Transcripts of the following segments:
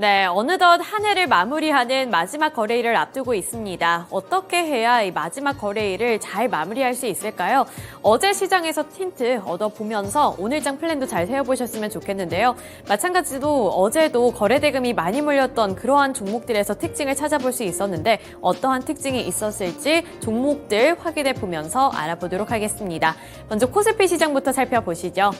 네, 어느덧 한 해를 마무리하는 마지막 거래일을 앞두고 있습니다. 어떻게 해야 이 마지막 거래일을 잘 마무리할 수 있을까요? 어제 시장에서 힌트 얻어보면서 오늘장 플랜도 잘 세워보셨으면 좋겠는데요. 마찬가지로 어제도 거래대금이 많이 몰렸던 그러한 종목들에서 특징을 찾아볼 수 있었는데 어떠한 특징이 있었을지 종목들 확인해 보면서 알아보도록 하겠습니다. 먼저 코스피 시장부터 살펴보시죠.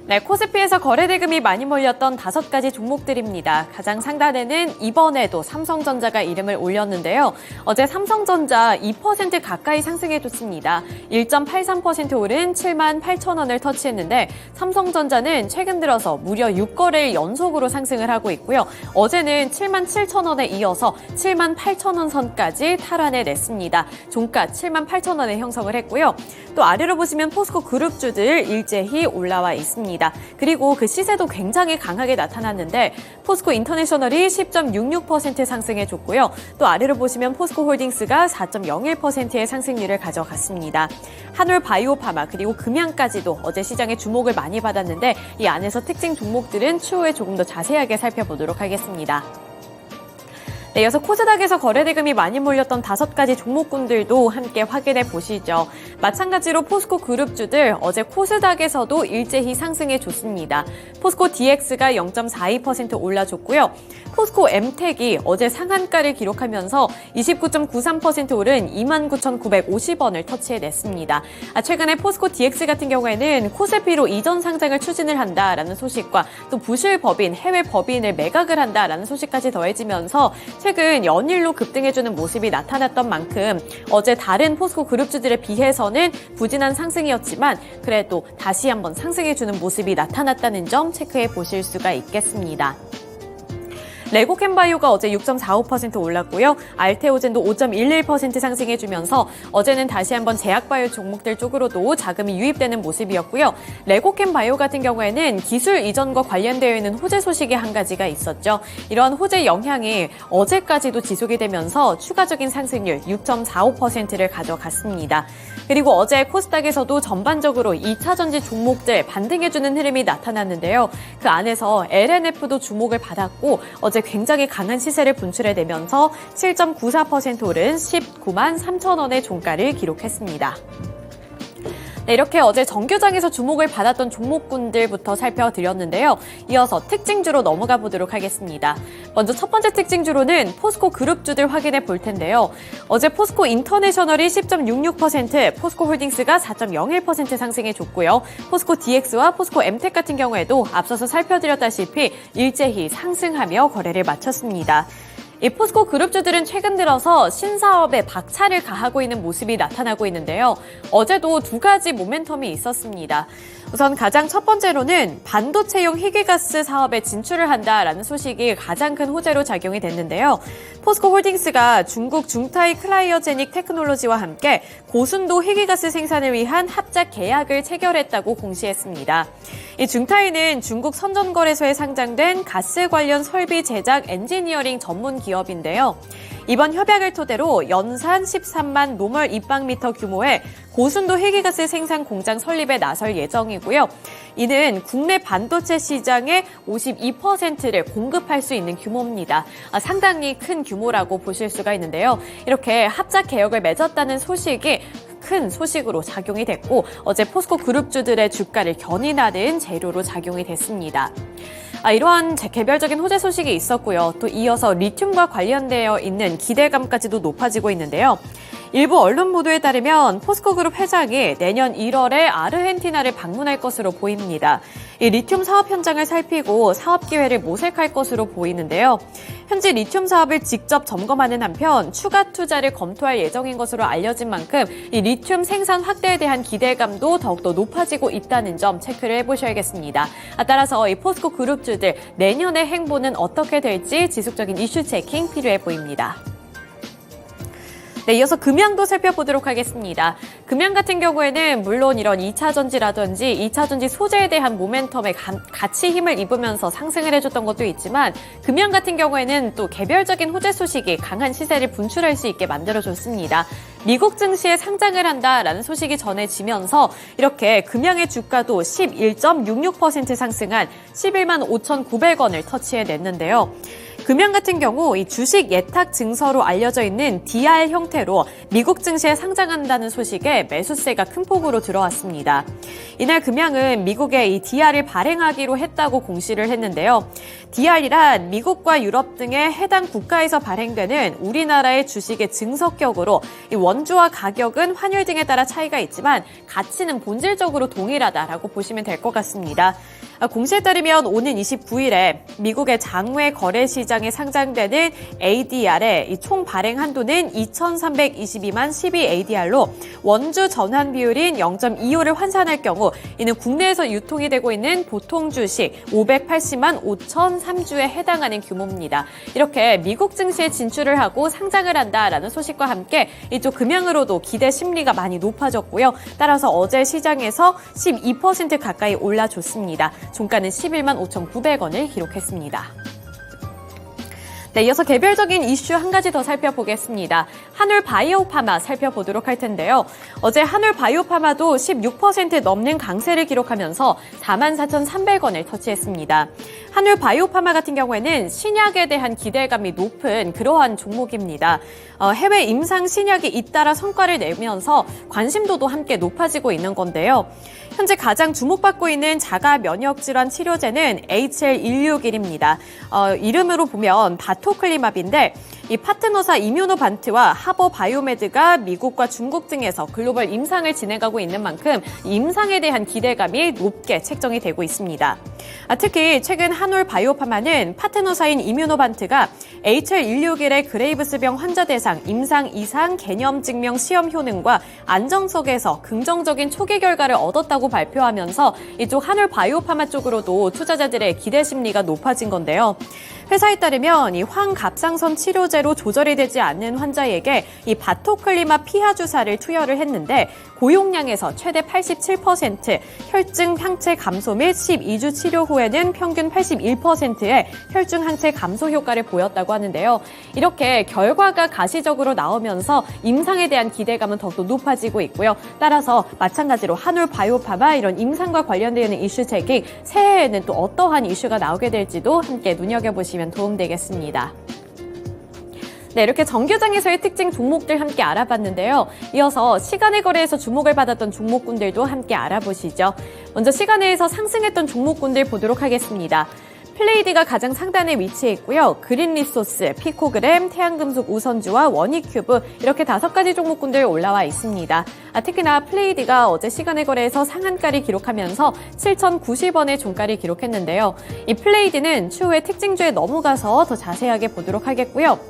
네, 코스피에서 거래대금이 많이 몰렸던 5가지 종목들입니다. 가장 상단에는 이번에도 삼성전자가 이름을 올렸는데요. 어제 삼성전자 2% 가까이 상승해줬습니다. 1.83% 오른 7만 8천 원을 터치했는데 삼성전자는 최근 들어서 무려 6거래일 연속으로 상승을 하고 있고요. 어제는 7만 7천 원에 이어서 7만 8천 원 선까지 탈환해냈습니다. 종가 7만 8천 원에 형성을 했고요. 또 아래로 보시면 포스코 그룹주들 일제히 올라와 있습니다. 그리고 그 시세도 굉장히 강하게 나타났는데 포스코 인터내셔널이 10.66% 상승해줬고요. 또 아래로 보시면 포스코 홀딩스가 4.01%의 상승률을 가져갔습니다. 한올 바이오파마 그리고 금양까지도 어제 시장에 주목을 많이 받았는데 이 안에서 특징 종목들은 추후에 조금 더 자세하게 살펴보도록 하겠습니다. 네, 이어서 코스닥에서 거래대금이 많이 몰렸던 5가지 종목군들도 함께 확인해 보시죠. 마찬가지로 포스코 그룹주들 어제 코스닥에서도 일제히 상승해 줬습니다. 포스코 DX가 0.42% 올라줬고요. 포스코 엠텍이 어제 상한가를 기록하면서 29.93% 오른 29,950원을 터치해냈습니다. 최근에 포스코 DX 같은 경우에는 코스피로 이전 상장을 추진을 한다라는 소식과 또 부실법인, 해외 법인을 매각을 한다라는 소식까지 더해지면서 최근 연일로 급등해주는 모습이 나타났던 만큼 어제 다른 포스코 그룹주들에 비해서는 부진한 상승이었지만 그래도 다시 한번 상승해주는 모습이 나타났다는 점 체크해 보실 수가 있겠습니다. 레고캠바이오가 어제 6.45% 올랐고요. 알테오젠도 5.11% 상승해주면서 어제는 다시 한번 제약바이오 종목들 쪽으로도 자금이 유입되는 모습이었고요. 레고캠바이오 같은 경우에는 기술 이전과 관련되어 있는 호재 소식이 한 가지가 있었죠. 이러한 호재 영향이 어제까지도 지속이 되면서 추가적인 상승률 6.45%를 가져갔습니다. 그리고 어제 코스닥에서도 전반적으로 2차 전지 종목들 반등해주는 흐름이 나타났는데요. 그 안에서 LNF도 주목을 받았고 어제 굉장히 강한 시세를 분출해내면서 7.94% 오른 19만 3천 원의 종가를 기록했습니다. 네, 이렇게 어제 정규장에서 주목을 받았던 종목군들부터 살펴드렸는데요. 이어서 특징주로 넘어가 보도록 하겠습니다. 먼저 첫 번째 특징주로는 포스코 그룹주들 확인해 볼 텐데요. 어제 포스코 인터내셔널이 10.66%, 포스코 홀딩스가 4.01% 상승해줬고요. 포스코 DX와 포스코 엠텍 같은 경우에도 앞서서 살펴드렸다시피 일제히 상승하며 거래를 마쳤습니다. 이 포스코 그룹주들은 최근 들어서 신사업에 박차를 가하고 있는 모습이 나타나고 있는데요. 어제도 2가지 모멘텀이 있었습니다. 우선 가장 첫 번째로는 반도체용 희귀가스 사업에 진출을 한다라는 소식이 가장 큰 호재로 작용이 됐는데요. 포스코 홀딩스가 중국 중타이 클라이어제닉 테크놀로지와 함께 고순도 희귀가스 생산을 위한 합작 계약을 체결했다고 공시했습니다. 이 중타이는 중국 선전거래소에 상장된 가스 관련 설비 제작 엔지니어링 전문 기업인데요. 이번 협약을 토대로 연산 13만 노멀 입방미터 규모의 고순도 희귀가스 생산 공장 설립에 나설 예정이고요. 이는 국내 반도체 시장의 52%를 공급할 수 있는 규모입니다. 상당히 큰 규모라고 보실 수가 있는데요. 이렇게 합작 계약을 맺었다는 소식이 큰 소식으로 작용이 됐고 어제 포스코 그룹주들의 주가를 견인하는 재료로 작용이 됐습니다. 이러한 개별적인 호재 소식이 있었고요. 또 이어서 리튬과 관련되어 있는 기대감까지도 높아지고 있는데요. 일부 언론 보도에 따르면 포스코 그룹 회장이 내년 1월에 아르헨티나를 방문할 것으로 보입니다. 이 리튬 사업 현장을 살피고 사업 기회를 모색할 것으로 보이는데요. 현재 리튬 사업을 직접 점검하는 한편 추가 투자를 검토할 예정인 것으로 알려진 만큼 이 리튬 생산 확대에 대한 기대감도 더욱더 높아지고 있다는 점 체크를 해보셔야겠습니다. 따라서 이 포스코 그룹주들 내년의 행보는 어떻게 될지 지속적인 이슈 체킹 필요해 보입니다. 네, 이어서 금양도 살펴보도록 하겠습니다. 금양 같은 경우에는 물론 이런 2차전지라든지 2차전지 소재에 대한 모멘텀에 같이 힘을 입으면서 상승을 해줬던 것도 있지만 금양 같은 경우에는 또 개별적인 호재 소식이 강한 시세를 분출할 수 있게 만들어줬습니다. 미국 증시에 상장을 한다라는 소식이 전해지면서 이렇게 금양의 주가도 11.66% 상승한 11만 5,900원을 터치해냈는데요. 금양 같은 경우 이 주식 예탁 증서로 알려져 있는 DR 형태로 미국 증시에 상장한다는 소식에 매수세가 큰 폭으로 들어왔습니다. 이날 금양은 미국에 이 DR을 발행하기로 했다고 공시를 했는데요. DR이란 미국과 유럽 등의 해당 국가에서 발행되는 우리나라의 주식의 증서격으로 이 원주와 가격은 환율 등에 따라 차이가 있지만 가치는 본질적으로 동일하다라고 보시면 될 것 같습니다. 공시에 따르면 오는 29일에 미국의 장외 거래시장에 상장되는 ADR의 이 총 발행 한도는 2,322만 12ADR로 원주 전환 비율인 0.25를 환산할 경우 이는 국내에서 유통이 되고 있는 보통 주식 580만 5,003주에 해당하는 규모입니다. 이렇게 미국 증시에 진출을 하고 상장을 한다라는 소식과 함께 이쪽 금양으로도 기대 심리가 많이 높아졌고요. 따라서 어제 시장에서 12% 가까이 올라줬습니다. 종가는 11만 5,900원을 기록했습니다. 네, 이어서 개별적인 이슈 한 가지 더 살펴보겠습니다. 한울 바이오파마 살펴보도록 할 텐데요. 어제 한울 바이오파마도 16% 넘는 강세를 기록하면서 44,300원을 터치했습니다. 한울 바이오파마 같은 경우에는 신약에 대한 기대감이 높은 그러한 종목입니다. 해외 임상 신약이 잇따라 성과를 내면서 관심도도 함께 높아지고 있는 건데요. 현재 가장 주목받고 있는 자가 면역 질환 치료제는 HL161입니다. 이름으로 보면 바토클리맙인데 이 파트너사 이뮤노반트와 하버 바이오메드가 미국과 중국 등에서 글로벌 임상을 진행하고 있는 만큼 임상에 대한 기대감이 높게 책정이 되고 있습니다. 특히 최근 한올 바이오파마는 파트너사인 이뮤노반트가 HL161의 그레이브스병 환자 대상 임상 이상 개념 증명 시험 효능과 안정성에서 긍정적인 초기 결과를 얻었다고 발표하면서 이쪽 한올 바이오파마 쪽으로도 투자자들의 기대 심리가 높아진 건데요. 회사에 따르면 이 황갑상선 치료제로 조절이 되지 않는 환자에게 이 바토클리맙 피하 주사를 투여를 했는데 고용량에서 최대 87%, 혈증 항체 감소 및 12주 치료 후에는 평균 81%의 혈중 항체 감소 효과를 보였다고 하는데요. 이렇게 결과가 가시적으로 나오면서 임상에 대한 기대감은 더욱더 높아지고 있고요. 따라서 마찬가지로 한올 바이오파마 이런 임상과 관련되는 이슈 제기, 새해에는 또 어떠한 이슈가 나오게 될지도 함께 눈여겨보시면 도움되겠습니다. 네, 이렇게 정규장에서의 특징 종목들 함께 알아봤는데요. 이어서 시간의 거래에서 주목을 받았던 종목군들도 함께 알아보시죠. 먼저 시간에서 상승했던 종목군들 보도록 하겠습니다. 플레이디가 가장 상단에 위치해 있고요. 그린리소스, 피코그램, 태양금속 우선주와 원익큐브 이렇게 5가지 종목군들 올라와 있습니다. 특히나 플레이디가 어제 시간의 거래에서 상한가를 기록하면서 7,090원의 종가를 기록했는데요. 이 플레이디는 추후에 특징주에 넘어가서 더 자세하게 보도록 하겠고요.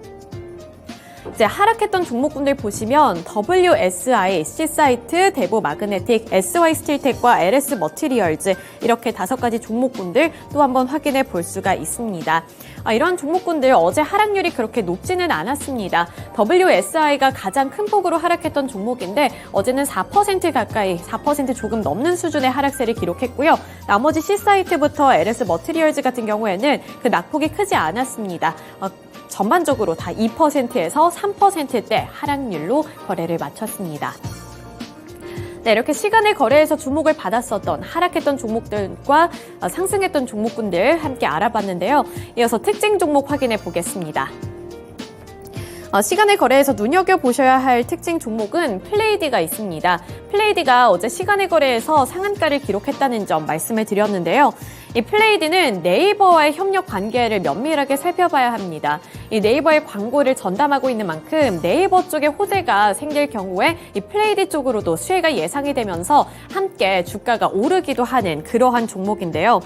이제 하락했던 종목군들 보시면 WSI, C사이트, 대보 마그네틱, SY 스틸텍과 LS 머티리얼즈 이렇게 5가지 종목군들 또 한번 확인해 볼 수가 있습니다. 이런 종목군들 어제 하락률이 그렇게 높지는 않았습니다. WSI가 가장 큰 폭으로 하락했던 종목인데 어제는 4% 가까이, 4% 조금 넘는 수준의 하락세를 기록했고요. 나머지 C사이트부터 LS 머티리얼즈 같은 경우에는 그 낙폭이 크지 않았습니다. 전반적으로 다 2%에서 3%대 하락률로 거래를 마쳤습니다. 네, 이렇게 시간의 거래에서 주목을 받았었던 하락했던 종목들과 상승했던 종목군들 함께 알아봤는데요. 이어서 특징 종목 확인해 보겠습니다. 시간의 거래에서 눈여겨보셔야 할 특징 종목은 플레이디가 있습니다. 플레이디가 어제 시간의 거래에서 상한가를 기록했다는 점 말씀을 드렸는데요. 이 플레이디는 네이버와의 협력 관계를 면밀하게 살펴봐야 합니다. 이 네이버의 광고를 전담하고 있는 만큼 네이버 쪽에 호재가 생길 경우에 이 플레이디 쪽으로도 수혜가 예상이 되면서 함께 주가가 오르기도 하는 그러한 종목인데요.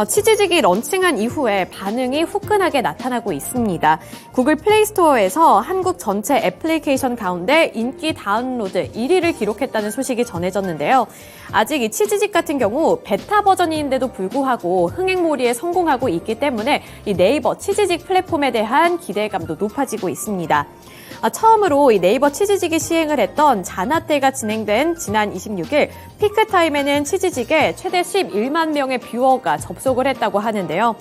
치지직이 런칭한 이후에 반응이 후끈하게 나타나고 있습니다. 구글 플레이스토어에서 한국 전체 애플리케이션 가운데 인기 다운로드 1위를 기록했다는 소식이 전해졌는데요. 아직 이 치지직 같은 경우 베타 버전인데도 불구하고 흥행몰이에 성공하고 있기 때문에 이 네이버 치지직 플랫폼에 대한 기대감도 높아지고 있습니다. 처음으로 이 네이버 치즈직이 시행을 했던 자나때가 진행된 지난 26일 피크타임에는 치즈직에 최대 11만 명의 뷰어가 접속을 했다고 하는데요.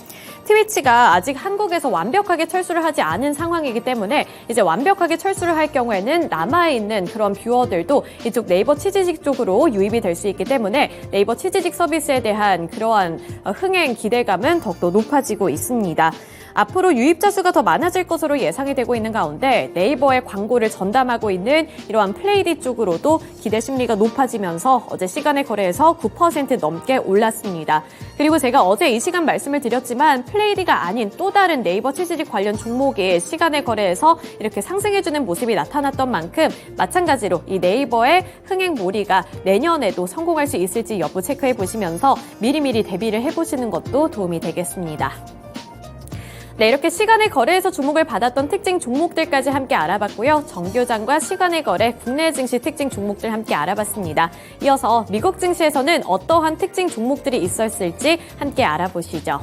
트위치가 아직 한국에서 완벽하게 철수를 하지 않은 상황이기 때문에 이제 완벽하게 철수를 할 경우에는 남아있는 그런 뷰어들도 이쪽 네이버 치즈직 쪽으로 유입이 될 수 있기 때문에 네이버 치즈직 서비스에 대한 그러한 흥행 기대감은 더욱더 높아지고 있습니다. 앞으로 유입자 수가 더 많아질 것으로 예상이 되고 있는 가운데 네이버의 광고를 전담하고 있는 이러한 플레이디 쪽으로도 기대 심리가 높아지면서 어제 시간의 거래에서 9% 넘게 올랐습니다. 그리고 제가 어제 이 시간 말씀을 드렸지만 플레이디가 아닌 또 다른 네이버 치즈직 관련 종목이 시간의 거래에서 이렇게 상승해주는 모습이 나타났던 만큼 마찬가지로 이 네이버의 흥행몰이가 내년에도 성공할 수 있을지 여부 체크해 보시면서 미리미리 대비를 해보시는 것도 도움이 되겠습니다. 네, 이렇게 시간의 거래에서 주목을 받았던 특징 종목들까지 함께 알아봤고요. 정교장과 시간의 거래, 국내 증시 특징 종목들 함께 알아봤습니다. 이어서 미국 증시에서는 어떠한 특징 종목들이 있었을지 함께 알아보시죠.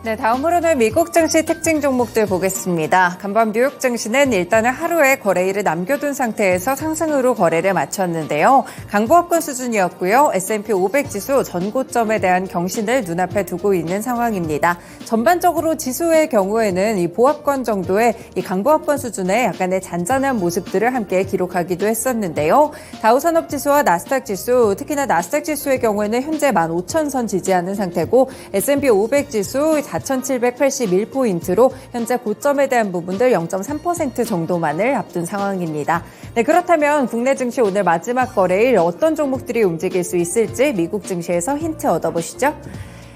네, 다음으로는 미국 증시 특징 종목들 보겠습니다. 간밤 뉴욕 증시는 일단은 하루에 거래일을 남겨둔 상태에서 상승으로 거래를 마쳤는데요. 강보합권 수준이었고요. S&P 500 지수 전고점에 대한 경신을 눈앞에 두고 있는 상황입니다. 전반적으로 지수의 경우에는 이 보합권 정도의 이 강보합권 수준의 약간의 잔잔한 모습들을 함께 기록하기도 했었는데요. 다우산업 지수와 나스닥 지수, 특히나 나스닥 지수의 경우에는 현재 15,000선 지지하는 상태고 S&P 500 지수 4,781포인트로 현재 고점에 대한 부분들 0.3% 정도만을 앞둔 상황입니다. 네, 그렇다면 국내 증시 오늘 마지막 거래일 어떤 종목들이 움직일 수 있을지 미국 증시에서 힌트 얻어보시죠.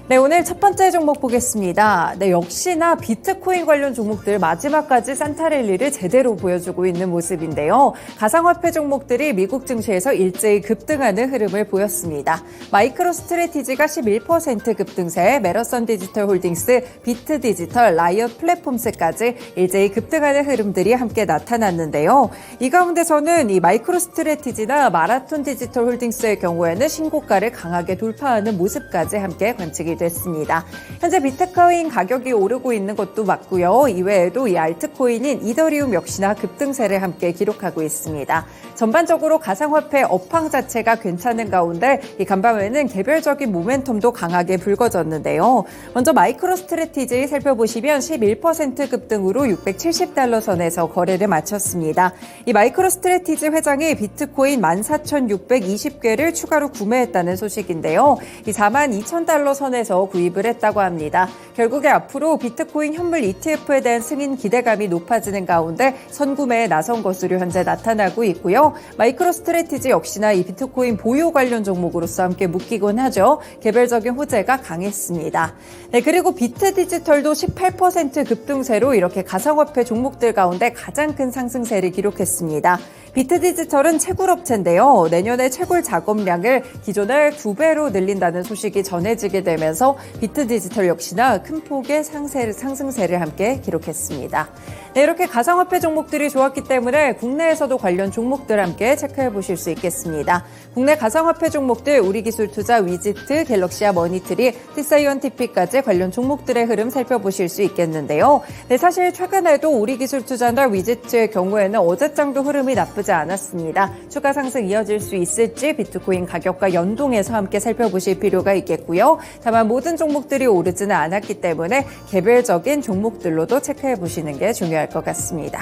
네, 오늘 첫 번째 종목 보겠습니다. 네, 역시나 비트코인 관련 종목들 마지막까지 산타랠리를 제대로 보여주고 있는 모습인데요. 가상화폐 종목들이 미국 증시에서 일제히 급등하는 흐름을 보였습니다. 마이크로 스트래티지가 11% 급등세, 메러선 디지털 홀딩스, 비트 디지털, 라이엇 플랫폼스까지 일제히 급등하는 흐름들이 함께 나타났는데요. 이 가운데서는 이 마이크로 스트래티지나 마라톤 디지털 홀딩스의 경우에는 신고가를 강하게 돌파하는 모습까지 함께 관측이 됐습니다. 현재 비트코인 가격이 오르고 있는 것도 맞고요. 이외에도 이 알트코인인 이더리움 역시나 급등세를 함께 기록하고 있습니다. 전반적으로 가상화폐 업황 자체가 괜찮은 가운데 이 간밤에는 개별적인 모멘텀도 강하게 불거졌는데요. 먼저 마이크로 스트래티지 살펴보시면 11% 급등으로 670달러 선에서 거래를 마쳤습니다. 이 마이크로 스트래티지 회장이 비트코인 14,620개를 추가로 구매했다는 소식인데요. 이 42,000달러 선에서 구입을 했다고 합니다. 결국에 앞으로 비트코인 현물 ETF에 대한 승인 기대감이 높아지는 가운데 선구매에 나선 것으로 현재 나타나고 있고요. 마이크로 스트래티지 역시나 이 비트코인 보유 관련 종목으로서 함께 묶이곤 하죠. 개별적인 호재가 강했습니다. 네, 그리고 비트 디지털도 18% 급등세로 이렇게 가상화폐 종목들 가운데 가장 큰 상승세를 기록했습니다. 비트 디지털은 채굴업체인데요. 내년에 채굴 작업량을 기존의 2배로 늘린다는 소식이 전해지게 되면서 비트 디지털 역시나 큰 폭의 상승세를 함께 기록했습니다. 네, 이렇게 가상화폐 종목들이 좋았기 때문에 국내에서도 관련 종목들 함께 체크해 보실 수 있겠습니다. 국내 가상화폐 종목들 우리기술투자, 위지트, 갤럭시아 머니트리, 티사이언티픽까지 관련 종목들의 흐름 살펴보실 수 있겠는데요. 네, 사실 최근에도 우리기술투자나 위지트의 경우에는 어제장도 흐름이 나쁘지 않았습니다. 추가 상승 이어질 수 있을지 비트코인 가격과 연동해서 함께 살펴보실 필요가 있겠고요. 다만 모든 종목들이 오르지는 않았기 때문에 개별적인 종목들로도 체크해 보시는 게 중요할 것 같습니다.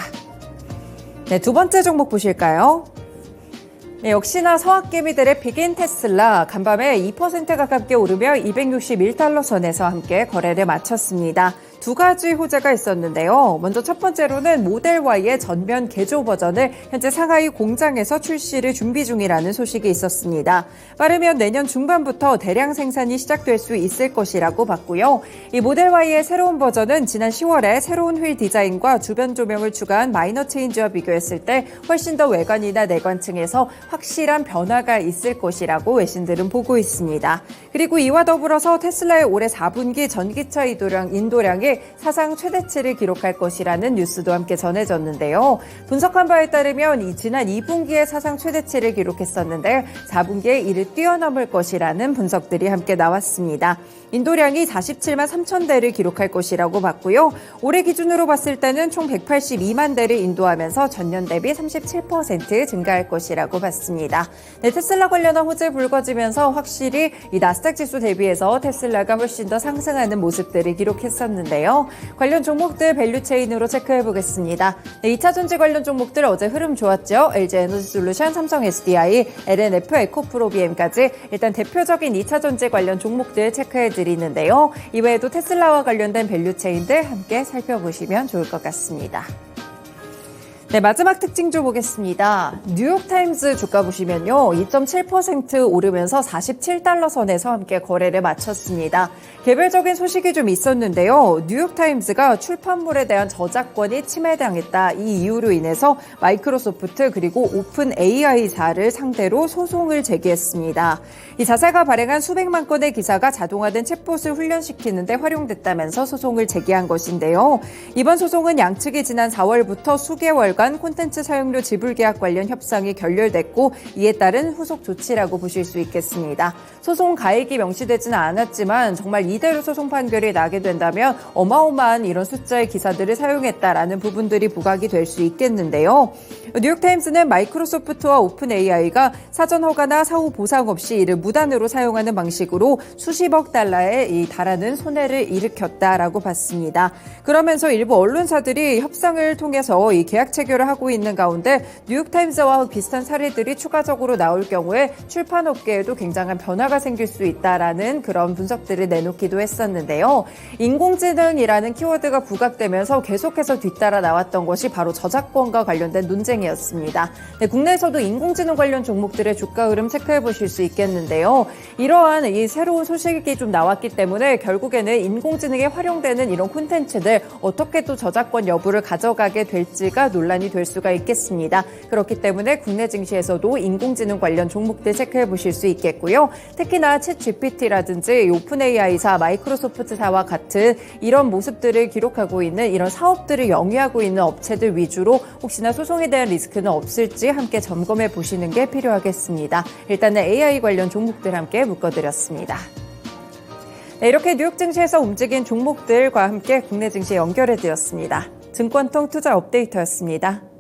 네, 두 번째 종목 보실까요? 네, 역시나 서학개미들의 빅인 테슬라 간밤에 2% 가깝게 오르며 261달러 선에서 함께 거래를 마쳤습니다. 두 가지 호재가 있었는데요. 먼저 첫 번째로는 모델 Y의 전면 개조 버전을 현재 상하이 공장에서 출시를 준비 중이라는 소식이 있었습니다. 빠르면 내년 중반부터 대량 생산이 시작될 수 있을 것이라고 봤고요. 이 모델 Y의 새로운 버전은 지난 10월에 새로운 휠 디자인과 주변 조명을 추가한 마이너 체인지와 비교했을 때 훨씬 더 외관이나 내관층에서 확실한 변화가 있을 것이라고 외신들은 보고 있습니다. 그리고 이와 더불어서 테슬라의 올해 4분기 전기차 인도량이 종목들이 사상 최대치를 기록할 것이라는 뉴스도 함께 전해졌는데요. 분석한 바에 따르면 지난 2분기에 사상 최대치를 기록했었는데 4분기에 이를 뛰어넘을 것이라는 분석들이 함께 나왔습니다. 인도량이 47만 3천 대를 기록할 것이라고 봤고요. 올해 기준으로 봤을 때는 총 182만 대를 인도하면서 전년 대비 37% 증가할 것이라고 봤습니다. 네, 테슬라 관련한 호재 불거지면서 확실히 이 나스닥 지수 대비해서 테슬라가 훨씬 더 상승하는 모습들을 기록했었는데요. 관련 종목들 밸류체인으로 체크해 보겠습니다. 네, 2차전지 관련 종목들 어제 흐름 좋았죠. LG에너지솔루션, 삼성 SDI, LNF, 에코프로비엠까지 일단 대표적인 2차전지 관련 종목들 체크해 드리는데요. 이외에도 테슬라와 관련된 밸류체인들 함께 살펴보시면 좋을 것 같습니다. 네, 마지막 특징주 보겠습니다. 뉴욕타임즈 주가 보시면요. 2.7% 오르면서 47달러 선에서 함께 거래를 마쳤습니다. 개별적인 소식이 좀 있었는데요. 뉴욕타임즈가 출판물에 대한 저작권이 침해당했다. 이 이유로 인해서 마이크로소프트 그리고 오픈 AI사를 상대로 소송을 제기했습니다. 이 자사가 발행한 수백만 건의 기사가 자동화된 챗봇을 훈련시키는 데 활용됐다면서 소송을 제기한 것인데요. 이번 소송은 양측이 지난 4월부터 수개월간 콘텐츠 사용료 지불 계약 관련 협상이 결렬됐고 이에 따른 후속 조치라고 보실 수 있겠습니다. 소송 가액이 명시되지는 않았지만 정말 이대로 소송 판결이 나게 된다면 어마어마한 이런 숫자의 기사들을 사용했다라는 부분들이 부각이 될 수 있겠는데요. 뉴욕타임스는 마이크로소프트와 오픈 AI가 사전 허가나 사후 보상 없이 이를 무단으로 사용하는 방식으로 수십억 달러에 달하는 손해를 일으켰다라고 봤습니다. 그러면서 일부 언론사들이 협상을 통해서 이 계약 체결을 하고 있는 가운데 뉴욕타임스와 비슷한 사례들이 추가적으로 나올 경우에 출판업계에도 굉장한 변화가 생길 수 있다라는 그런 분석들을 내놓기도 했었는데요. 인공지능이라는 키워드가 부각되면서 계속해서 뒤따라 나왔던 것이 바로 저작권과 관련된 논쟁이었습니다. 네, 국내에서도 인공지능 관련 종목들의 주가 흐름 체크해 보실 수 있겠는데요. 이러한 이 새로운 소식이 좀 나왔기 때문에 결국에는 인공지능에 활용되는 이런 콘텐츠들 어떻게 또 저작권 여부를 가져가게 될지가 논란이 될 수가 있겠습니다. 그렇기 때문에 국내 증시에서도 인공지능 관련 종목들 체크해 보실 수 있겠고요. 특히나 챗 GPT라든지 오픈 AI사, 마이크로소프트사와 같은 이런 모습들을 기록하고 있는 이런 사업들을 영위하고 있는 업체들 위주로 혹시나 소송에 대한 리스크는 없을지 함께 점검해 보시는 게 필요하겠습니다. 일단은 AI 관련 종목들 함께 묶어드렸습니다. 네, 이렇게 뉴욕 증시에서 움직인 종목들과 함께 국내 증시 연결해 드렸습니다. 증권통 투자 업데이터였습니다.